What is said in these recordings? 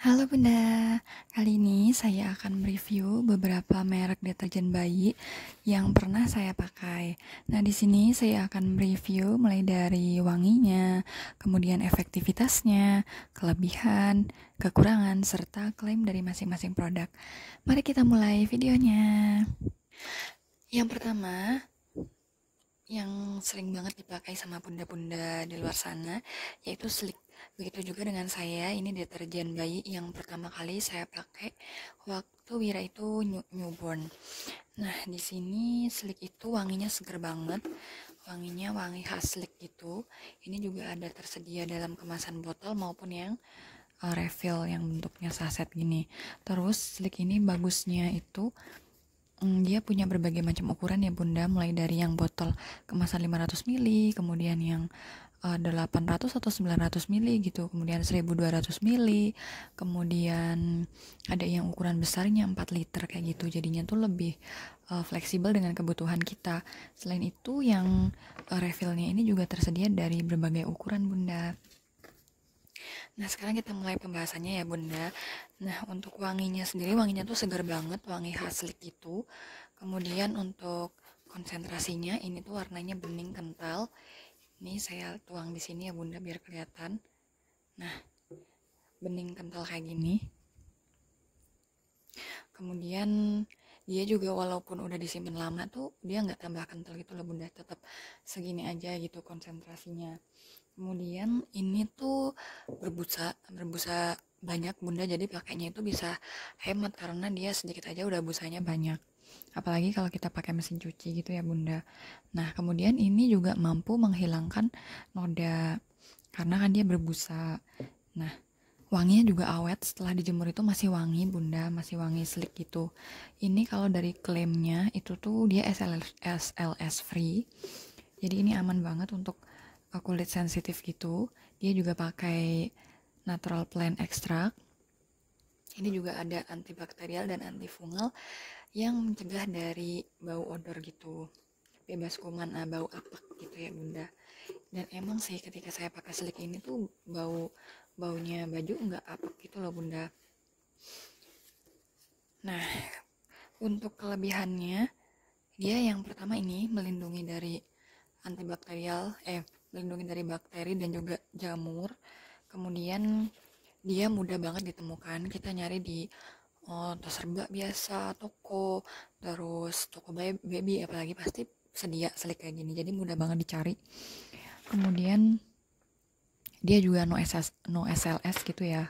Halo Bunda, kali ini saya akan mereview beberapa merek deterjen bayi yang pernah saya pakai. Nah, di sini saya akan mereview mulai dari wanginya, kemudian efektivitasnya, kelebihan, kekurangan, serta klaim dari masing-masing produk. Mari kita mulai videonya. Yang pertama, yang sering banget dipakai sama bunda-bunda di luar sana yaitu Sleek. Begitu juga dengan saya, ini deterjen bayi yang pertama kali saya pakai waktu Wira itu newborn. Nah, di sini Sleek itu wanginya seger banget. Wanginya wangi khas Sleek gitu. Ini juga ada tersedia dalam kemasan botol maupun yang refill yang bentuknya saset gini. Terus Sleek ini bagusnya itu dia punya berbagai macam ukuran ya Bunda, mulai dari yang botol kemasan 500 ml, kemudian yang 800 atau 900 ml gitu, kemudian 1200 ml, kemudian ada yang ukuran besarnya 4 liter kayak gitu, jadinya tuh lebih fleksibel dengan kebutuhan kita. Selain itu yang refillnya ini juga tersedia dari berbagai ukuran Bunda. Nah, sekarang kita mulai pembahasannya ya Bunda. Nah, untuk wanginya sendiri, wanginya tuh segar banget, wangi khas Sleek itu. Kemudian untuk konsentrasinya, ini tuh warnanya bening kental. Ini saya tuang di sini ya Bunda biar kelihatan. Nah, bening kental kayak gini. Kemudian dia juga walaupun udah disimpan lama tuh dia nggak tambah kental gitu loh Bunda, tetap segini aja gitu konsentrasinya. Kemudian ini tuh berbusa banyak Bunda, jadi pakainya itu bisa hemat karena dia sedikit aja udah busanya banyak. Apalagi kalau kita pakai mesin cuci gitu ya Bunda. Nah, kemudian ini juga mampu menghilangkan noda karena kan dia berbusa. Nah, wanginya juga awet, setelah dijemur itu masih wangi Bunda, masih wangi Sleek gitu. Ini kalau dari klaimnya itu tuh dia SLS free. Jadi ini aman banget untuk kulit sensitif gitu. Dia juga pakai natural plant extract. Ini juga ada antibakterial dan antifungal yang mencegah dari bau odor gitu. Bebas kuman, bau apek gitu ya Bunda. Dan emang sih ketika saya pakai Sleek ini tuh baunya baju nggak apek gitu loh Bunda. Nah, untuk kelebihannya, dia yang pertama ini melindungi dari antibakterial, melindungi dari bakteri dan juga jamur. Kemudian dia mudah banget ditemukan. Kita nyari di serba biasa, toko, terus toko baby apalagi pasti sedia Sleek kayak gini. Jadi mudah banget dicari. Kemudian dia juga no SLS gitu ya,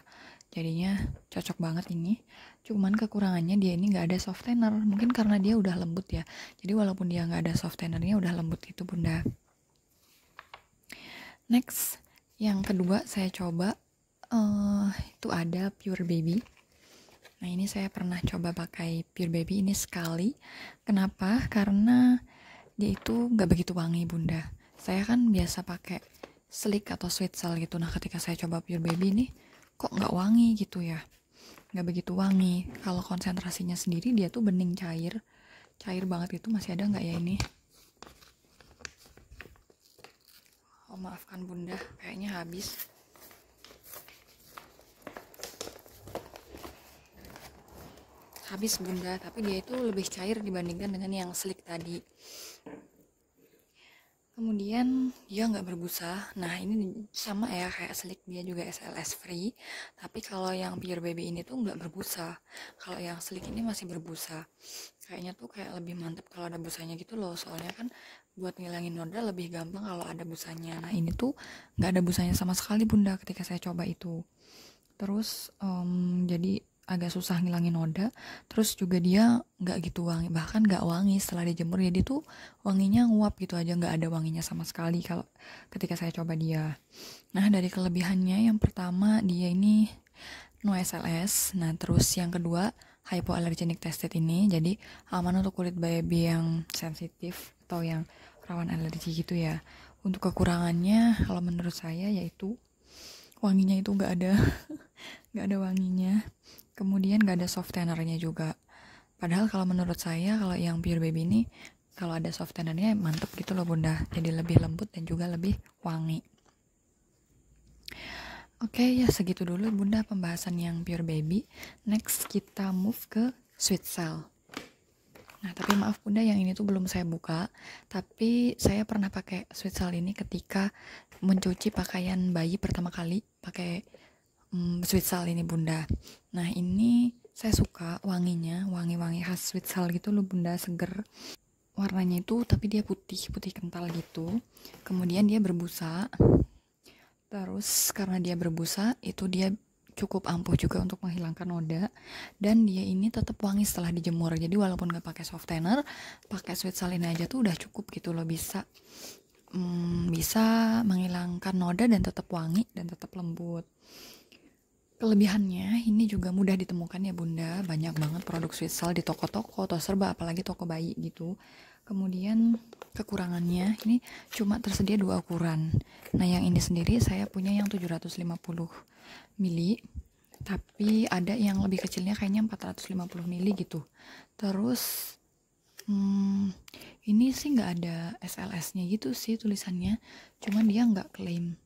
jadinya cocok banget ini. Cuman kekurangannya dia ini nggak ada softener, mungkin karena dia udah lembut ya, jadi walaupun dia nggak ada softenernya udah lembut gitu Bunda. Next, yang kedua saya coba itu ada Pure Baby. Nah, ini saya pernah coba pakai Pure Baby ini sekali. Kenapa? Karena dia itu nggak begitu wangi Bunda. Saya kan biasa pakai Sleek atau Sweet Cell gitu. Nah, ketika saya coba Pure Baby ini kok nggak wangi gitu ya, nggak begitu wangi. Kalau konsentrasinya sendiri dia tuh bening cair banget gitu. Masih ada nggak ya ini? Oh, maafkan Bunda, kayaknya habis Bunda, tapi dia itu lebih cair dibandingkan dengan yang Sleek tadi. Kemudian dia nggak berbusa. Nah, ini sama ya kayak Sleek, dia juga SLS free. Tapi kalau yang Pure Baby ini tuh nggak berbusa. Kalau yang Sleek ini masih berbusa. Kayaknya tuh kayak lebih mantep kalau ada busanya gitu loh. Soalnya kan buat ngilangin noda lebih gampang kalau ada busanya. Nah, ini tuh nggak ada busanya sama sekali Bunda ketika saya coba itu. Terus jadi agak susah ngilangin noda. Terus juga dia nggak gitu wangi, bahkan nggak wangi setelah dijemur. Jadi tuh wanginya nguap gitu aja, nggak ada wanginya sama sekali kalau ketika saya coba dia. Nah, dari kelebihannya yang pertama dia ini no SLS. Nah, terus yang kedua hypoallergenic tested ini, jadi aman untuk kulit baby yang sensitif atau yang rawan alergi gitu ya. Untuk kekurangannya kalau menurut saya yaitu wanginya itu nggak ada nggak ada wanginya. Kemudian nggak ada softenernya juga. Padahal kalau menurut saya kalau yang Pure Baby ini kalau ada softenernya mantep gitu loh Bunda. Jadi lebih lembut dan juga lebih wangi. Oke, ya segitu dulu Bunda pembahasan yang Pure Baby. Next kita move ke Sweet Cell. Nah, tapi maaf Bunda, yang ini tuh belum saya buka. Tapi saya pernah pakai Sweet Cell ini ketika mencuci pakaian bayi pertama kali pakai Sweet Cell ini Bunda. Nah, ini saya suka wanginya, wangi-wangi khas Sweet Cell gitu loh Bunda, seger. Warnanya itu tapi dia putih, putih kental gitu. Kemudian dia berbusa. Terus karena dia berbusa, itu dia cukup ampuh juga untuk menghilangkan noda, dan dia ini tetap wangi setelah dijemur. Jadi walaupun nggak pakai softener, pakai sweet saline aja tuh udah cukup gitu loh, bisa menghilangkan noda dan tetap wangi dan tetap lembut. Kelebihannya ini juga mudah ditemukan ya Bunda, banyak banget produk sweet sal di toko-toko atau serba, apalagi toko bayi gitu. Kemudian kekurangannya ini cuma tersedia 2 ukuran. Nah, yang ini sendiri saya punya yang 750 mili, tapi ada yang lebih kecilnya kayaknya 450 mili gitu. Terus ini sih nggak ada SLS-nya gitu sih tulisannya, cuman dia nggak klaim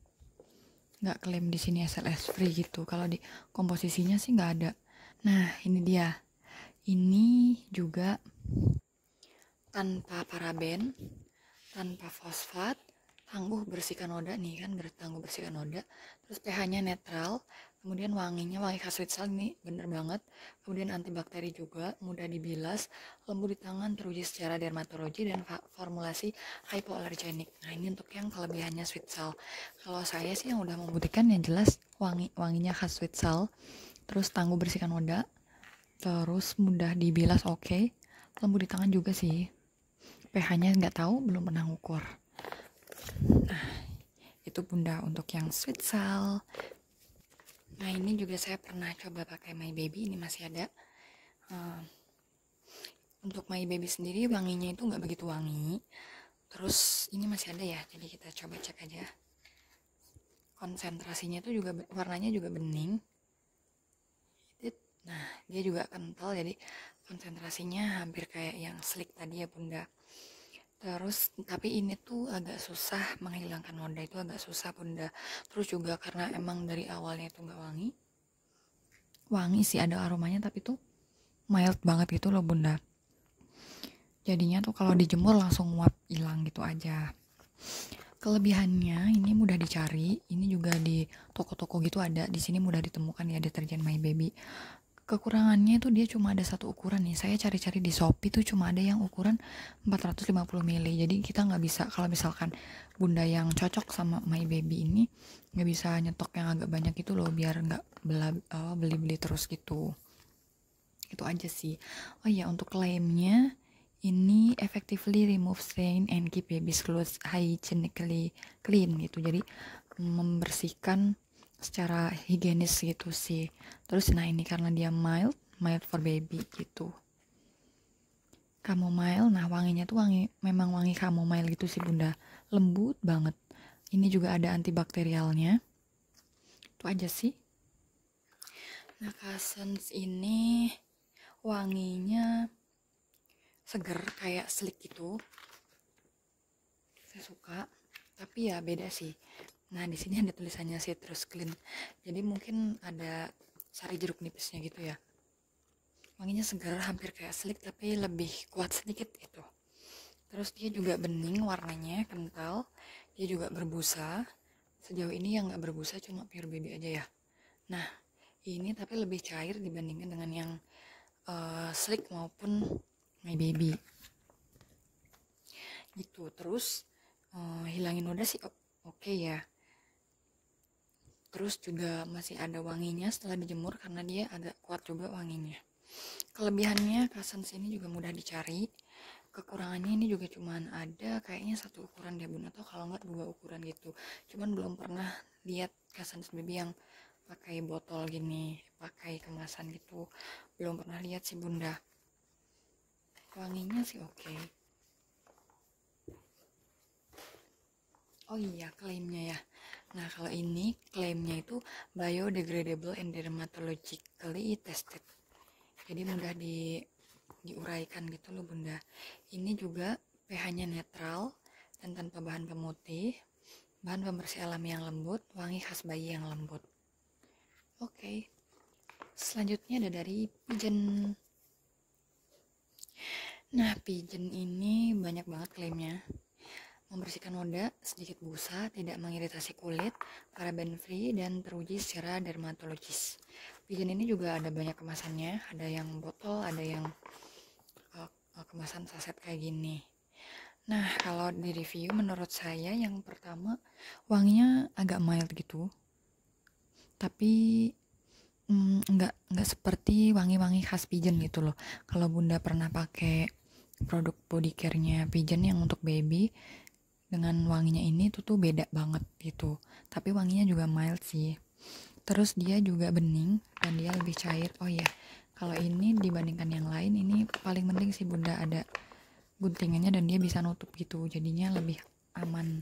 di sini SLS free gitu. Kalau di komposisinya sih nggak ada. Nah, ini dia. Ini juga tanpa paraben, tanpa fosfat, tangguh bersihkan noda nih kan, bertangguh bersihkan noda. Terus pH-nya netral, kemudian wanginya wangi khas sweet sal nih, bener banget. Kemudian antibakteri juga, mudah dibilas, lembut di tangan, teruji secara dermatologi, dan formulasi hypoallergenic. Nah, ini untuk yang kelebihannya sweet sal. Kalau saya sih yang udah membuktikan yang jelas wanginya khas sweet sal, terus tangguh bersihkan noda, terus mudah dibilas, oke. Lembut di tangan juga sih. pH-nya nggak tahu, belum pernah ngukur. Itu Bunda untuk yang sweet sal. Nah, ini juga saya pernah coba pakai My Baby, ini masih ada. Untuk My Baby sendiri wanginya itu nggak begitu wangi. Terus ini masih ada ya, jadi kita coba cek aja. Konsentrasinya itu juga warnanya juga bening. Nah, dia juga kental, jadi konsentrasinya hampir kayak yang slick tadi ya Bunda. Terus tapi ini tuh agak susah menghilangkan noda, itu agak susah Bunda. Terus juga karena emang dari awalnya itu nggak wangi. Wangi sih, ada aromanya, tapi tuh mild banget gitu loh Bunda. Jadinya tuh kalau dijemur langsung nguap hilang gitu aja. Kelebihannya ini mudah dicari, ini juga di toko-toko gitu ada, di sini mudah ditemukan ya deterjen My Baby. Kekurangannya itu dia cuma ada satu ukuran nih. Saya cari-cari di Shopee tuh cuma ada yang ukuran 450 ml. Jadi kita nggak bisa, kalau misalkan Bunda yang cocok sama My Baby ini, nggak bisa nyetok yang agak banyak itu loh, biar nggak beli-beli terus gitu. Itu aja sih. Oh iya, untuk klaimnya ini effectively remove stain and keep baby's clothes hygienically clean gitu. Jadi membersihkan secara higienis gitu sih. Terus nah ini karena dia mild for baby gitu. Chamomile, nah wanginya tuh memang wangi chamomile gitu sih Bunda. Lembut banget. Ini juga ada antibakterialnya. Itu aja sih. Nah, Cousins ini wanginya seger kayak slick gitu. Saya suka. Tapi ya beda sih. Nah, di sini ada tulisannya citrus clean. Jadi mungkin ada sari jeruk nipisnya gitu ya. Wanginya segar, hampir kayak slick tapi lebih kuat sedikit gitu. Terus dia juga bening warnanya, kental. Dia juga berbusa. Sejauh ini yang nggak berbusa cuma Pure Baby aja ya. Nah, ini tapi lebih cair dibandingkan dengan yang slick maupun My Baby. Gitu. Terus hilangin noda sih oke ya. Terus juga masih ada wanginya setelah dijemur karena dia agak kuat juga wanginya. Kelebihannya Cousins ini juga mudah dicari. Kekurangannya ini juga cuman ada kayaknya satu ukuran deh Bun, atau kalau nggak 2 ukuran gitu. Cuman belum pernah lihat Cousins Baby yang pakai botol gini, pakai kemasan gitu. Belum pernah lihat sih Bunda. Wanginya sih oke. Oh iya, klaimnya ya. Nah, kalau ini klaimnya itu biodegradable and dermatologically tested. Jadi mudah diuraikan gitu loh Bunda. Ini juga pH-nya netral dan tanpa bahan pemutih, bahan pembersih alami yang lembut, wangi khas bayi yang lembut. Oke, selanjutnya ada dari Pigeon. Nah, Pigeon ini banyak banget klaimnya. Membersihkan noda, sedikit busa, tidak mengiritasi kulit, paraben free, dan teruji secara dermatologis. Pigeon ini juga ada banyak kemasannya, ada yang botol, ada yang kemasan saset kayak gini. Nah, kalau di review menurut saya yang pertama wanginya agak mild gitu, tapi nggak seperti wangi-wangi khas Pigeon gitu loh. Kalau Bunda pernah pakai produk body care-nya Pigeon yang untuk baby, dengan wanginya ini tuh beda banget gitu. Tapi wanginya juga mild sih. Terus dia juga bening dan dia lebih cair. Oh iya, kalau ini dibandingkan yang lain ini paling penting sih Bunda ada guntingannya dan dia bisa nutup gitu. Jadinya lebih aman.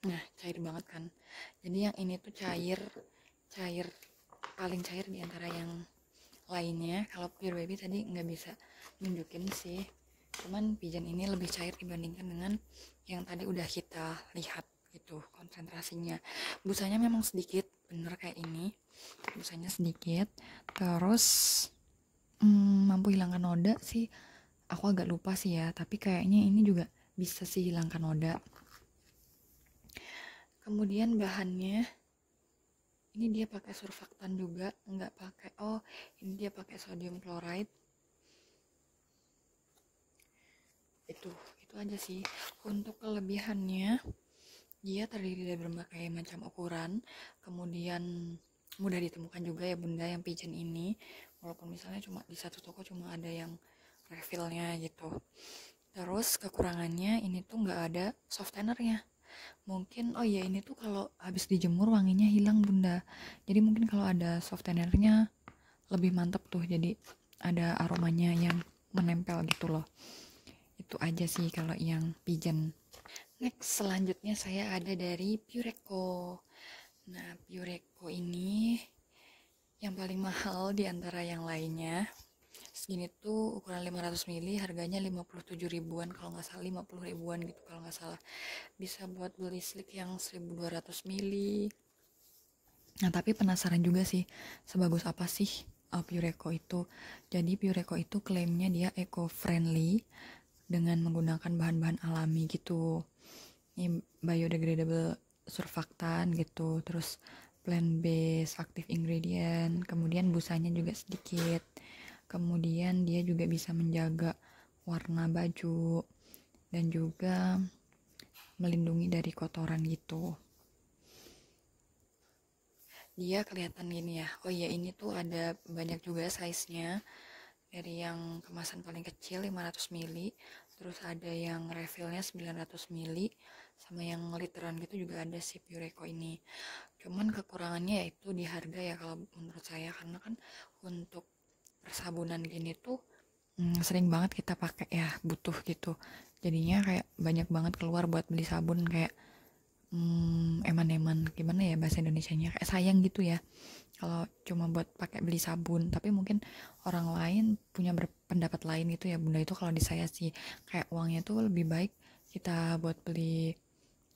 Nah, cair banget kan. Jadi yang ini tuh cair paling cair di antara yang lainnya. Kalau Pure Baby tadi nggak bisa nunjukin sih, cuman Pigeon ini lebih cair dibandingkan dengan yang tadi udah kita lihat gitu konsentrasinya. Busanya memang sedikit, bener kayak ini, busanya sedikit. Terus mampu hilangkan noda sih, aku agak lupa sih ya, tapi kayaknya ini juga bisa sih hilangkan noda. Kemudian bahannya ini dia pakai surfaktan juga, nggak pakai, oh ini dia pakai sodium chloride. Itu aja sih. Untuk kelebihannya, dia terdiri dari berbagai macam ukuran, kemudian mudah ditemukan juga ya Bunda yang Pigeon ini, walaupun misalnya cuma di satu toko cuma ada yang refillnya gitu. Terus kekurangannya ini tuh nggak ada softenernya. Mungkin oh iya ini tuh kalau habis dijemur wanginya hilang Bunda, jadi mungkin kalau ada softenernya lebih mantap tuh, jadi ada aromanya yang menempel gitu loh. Itu aja sih kalau yang Pigeon. Next, selanjutnya saya ada dari Pureco. Nah, Pureco ini yang paling mahal di antara yang lainnya. Segini tuh ukuran 500 ml, harganya 57 ribuan kalau nggak salah, 50 ribuan gitu kalau nggak salah. Bisa buat beli slick yang 1200 ml. Nah, tapi penasaran juga sih, sebagus apa sih Pureco itu. Jadi Pureco itu klaimnya dia eco-friendly dengan menggunakan bahan-bahan alami gitu. Ini biodegradable surfaktan gitu, terus plant-based active ingredient, kemudian busanya juga sedikit, kemudian dia juga bisa menjaga warna baju dan juga melindungi dari kotoran gitu. Dia kelihatan gini ya, oh iya ini tuh ada banyak juga size-nya, dari yang kemasan paling kecil 500 ml, terus ada yang refillnya 900 ml, sama yang literan gitu juga ada si Pureco ini. Cuman kekurangannya yaitu di harga ya kalau menurut saya, karena kan untuk persabunan gini tuh sering banget kita pakai ya, butuh gitu. Jadinya kayak banyak banget keluar buat beli sabun kayak eman-eman, gimana ya bahasa Indonesianya, kayak sayang gitu ya kalau cuma buat pakai beli sabun. Tapi mungkin orang lain punya berpendapat lain gitu ya Bunda. Itu kalau di saya sih kayak uangnya tuh lebih baik kita buat beli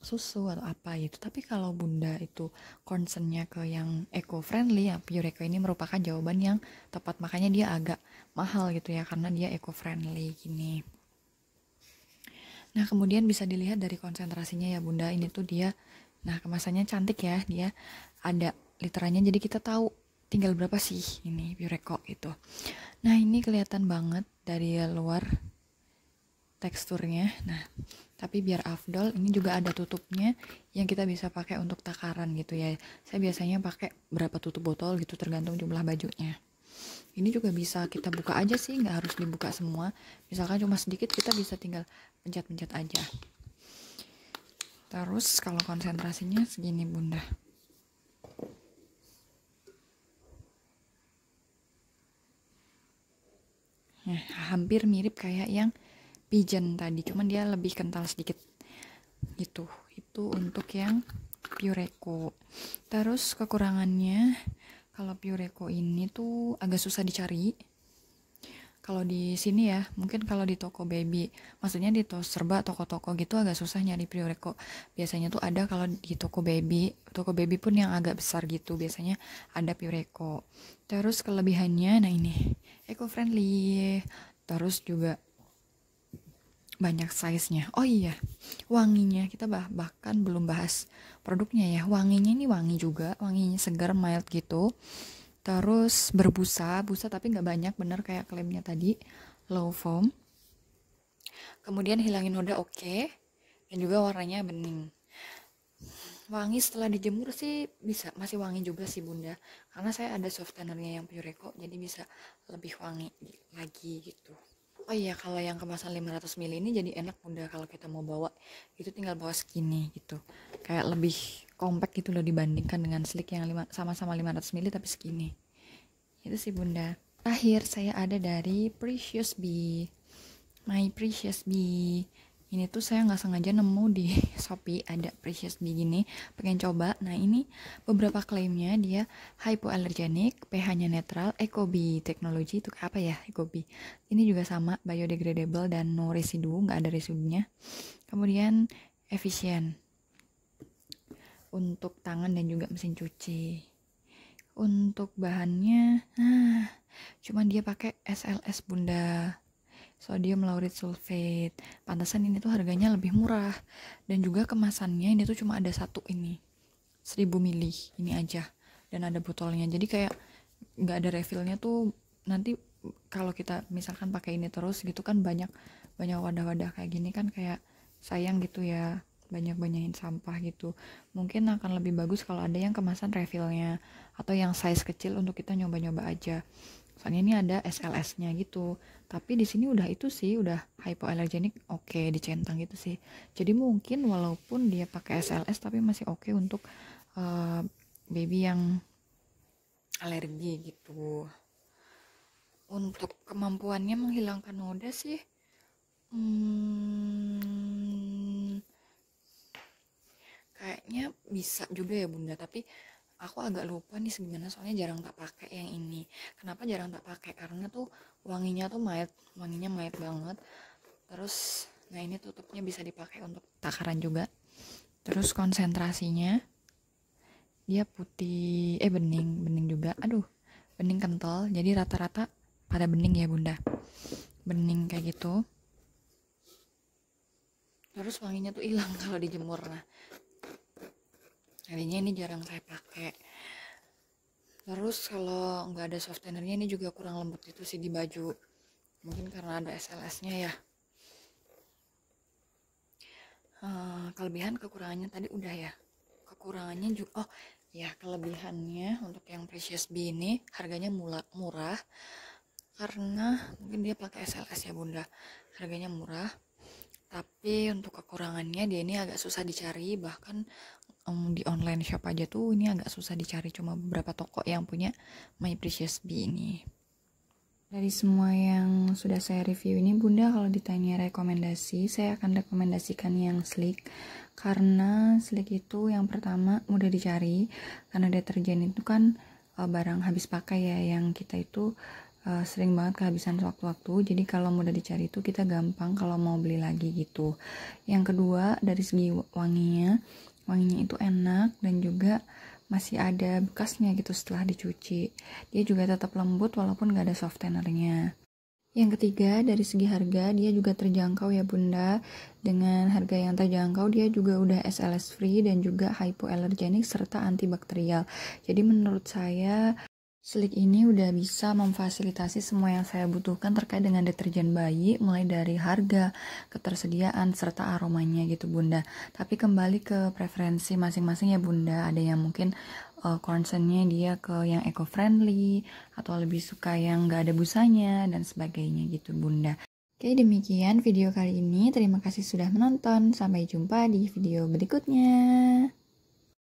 susu atau apa gitu. Tapi kalau Bunda itu concernnya ke yang eco friendly, ya Pureco ini merupakan jawaban yang tepat. Makanya dia agak mahal gitu ya, karena dia eco friendly gini. Nah, kemudian bisa dilihat dari konsentrasinya ya Bunda. Ini tuh dia, nah kemasannya cantik ya. Dia ada literannya, jadi kita tahu tinggal berapa sih ini Pureco itu. Nah, ini kelihatan banget dari luar teksturnya. Nah, tapi biar afdol, ini juga ada tutupnya yang kita bisa pakai untuk takaran gitu ya. Saya biasanya pakai berapa tutup botol gitu, tergantung jumlah bajunya. Ini juga bisa kita buka aja sih, nggak harus dibuka semua. Misalkan cuma sedikit, kita bisa tinggal pencet-pencet aja. Terus kalau konsentrasinya segini Bunda. Nah, hampir mirip kayak yang Pigeon tadi, cuman dia lebih kental sedikit gitu. Itu untuk yang Pureco. Terus kekurangannya, kalau Pureco ini tuh agak susah dicari. Kalau di sini ya, mungkin kalau di toko baby, maksudnya di serba toko-toko gitu agak susah nyari Pureco. Biasanya tuh ada kalau di toko baby pun yang agak besar gitu, biasanya ada Pureco. Terus kelebihannya, nah ini, eco friendly. Terus juga banyak size-nya. Oh iya, wanginya kita bahkan belum bahas produknya ya. Wanginya ini wangi juga, wanginya segar mild gitu. Terus berbusa, busa tapi nggak banyak, bener kayak klaimnya tadi, low foam. Kemudian hilangin noda oke, dan juga warnanya bening. Wangi setelah dijemur sih bisa, masih wangi juga sih bunda. Karena saya ada softenernya yang Pureco, jadi bisa lebih wangi lagi gitu. Oh iya, kalau yang kemasan 500 ml ini jadi enak bunda kalau kita mau bawa. Itu tinggal bawa segini gitu. Kayak lebih compact gitu loh dibandingkan dengan sleek yang sama-sama 500 ml tapi segini. Itu sih bunda. Terakhir saya ada dari Precious Bee. My Precious Bee. Ini tuh saya nggak sengaja nemu di Shopee ada Precious Bee gini. Pengen coba. Nah ini beberapa klaimnya dia hypoallergenic, pH-nya netral, Eco-Bee teknologi itu apa ya Eco-Bee. Ini juga sama biodegradable dan no residu, nggak ada residunya. Kemudian efisien untuk tangan dan juga mesin cuci. Untuk bahannya, cuman dia pakai SLS bunda, sodium lauryl sulfate. Pantasan ini tuh harganya lebih murah. Dan juga kemasannya ini tuh cuma ada satu ini, 1000 ml ini aja. Dan ada botolnya. Jadi kayak nggak ada refillnya tuh. Nanti kalau kita misalkan pakai ini terus gitu kan banyak wadah-wadah kayak gini kan kayak sayang gitu ya. Banyakin sampah gitu. Mungkin akan lebih bagus kalau ada yang kemasan refillnya atau yang size kecil untuk kita nyoba-nyoba aja. Soalnya ini ada SLS-nya gitu. Tapi di sini udah itu sih, udah hypoallergenic oke, dicentang gitu sih. Jadi mungkin walaupun dia pakai SLS tapi masih oke untuk baby yang alergi gitu. Untuk kemampuannya menghilangkan noda sih kayaknya bisa juga ya bunda, tapi aku agak lupa nih segimana soalnya jarang tak pakai yang ini. Kenapa jarang tak pakai? Karena tuh wanginya tuh wanginya mild banget. Terus nah ini tutupnya bisa dipakai untuk takaran juga. Terus konsentrasinya dia putih, bening juga. Aduh, bening kental. Jadi rata-rata pada bening ya bunda. Bening kayak gitu. Terus wanginya tuh hilang kalau dijemur. Nah, jadinya ini jarang saya pakai. Terus kalau nggak ada softenernya ini juga kurang lembut itu sih di baju. Mungkin karena ada SLS-nya ya. Kelebihan kekurangannya tadi udah ya. Kekurangannya juga, oh ya kelebihannya untuk yang Precious Bee ini harganya murah. Karena mungkin dia pakai SLS ya bunda. Harganya murah. Tapi untuk kekurangannya dia ini agak susah dicari. Bahkan di online shop aja tuh ini agak susah dicari, cuma beberapa toko yang punya My Precious Bee ini. Dari semua yang sudah saya review ini bunda, kalau ditanya rekomendasi, saya akan rekomendasikan yang sleek. Karena sleek itu yang pertama mudah dicari, karena deterjen itu kan barang habis pakai ya, yang kita itu sering banget kehabisan waktu-waktu. Jadi kalau mudah dicari itu kita gampang kalau mau beli lagi gitu. Yang kedua dari segi wanginya itu enak dan juga masih ada bekasnya gitu setelah dicuci. Dia juga tetap lembut walaupun gak ada softenernya. Yang ketiga dari segi harga dia juga terjangkau ya bunda. Dengan harga yang terjangkau dia juga udah SLS free dan juga hypoallergenic serta antibakterial. Jadi menurut saya Sleek ini udah bisa memfasilitasi semua yang saya butuhkan terkait dengan deterjen bayi, mulai dari harga, ketersediaan, serta aromanya gitu bunda. Tapi kembali ke preferensi masing-masing ya bunda. Ada yang mungkin concernnya dia ke yang eco-friendly, atau lebih suka yang gak ada busanya, dan sebagainya gitu bunda. Oke, demikian video kali ini. Terima kasih sudah menonton. Sampai jumpa di video berikutnya.